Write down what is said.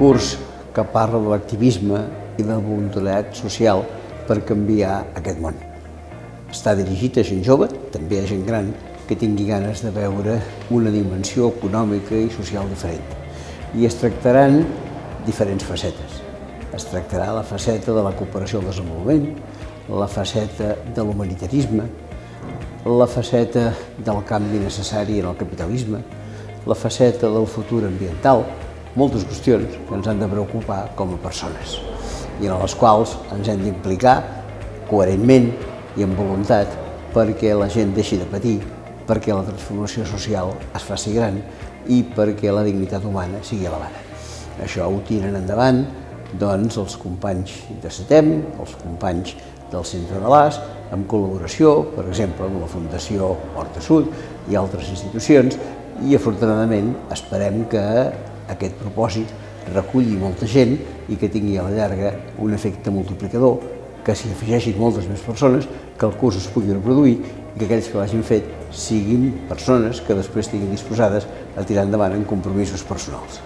curs que parla de l'activisme i del voluntariat social per canviar aquest món. Està dirigit a gent jove, també a gent gran, que tingui ganes de veure una dimensió econòmica i social diferent. I es tractaran diferents facetes. Es tractarà la faceta de la cooperació al desenvolupament, la faceta de l'humanitarisme, la faceta del canvi necessari en el capitalisme, la faceta del futur ambiental, moltes qüestions que ens han de preocupar com a persones i en les quals ens hem d'implicar coherentment i amb voluntat perquè la gent deixi de patir, perquè la transformació social es faci gran i perquè la dignitat humana sigui elevada. Això ho tiren endavant doncs, els companys de SETEM, els companys del Centre de l'AS, en col·laboració, per exemple, amb la Fundació Horta Sud i altres institucions, i afortunadament esperem que aquest propòsit reculli molta gent i que tingui a la llarga un efecte multiplicador, que s'hi afegeixin moltes més persones, que el curs es pugui reproduir i que aquells que l'hagin fet siguin persones que després estiguin disposades a tirar endavant en compromisos personals.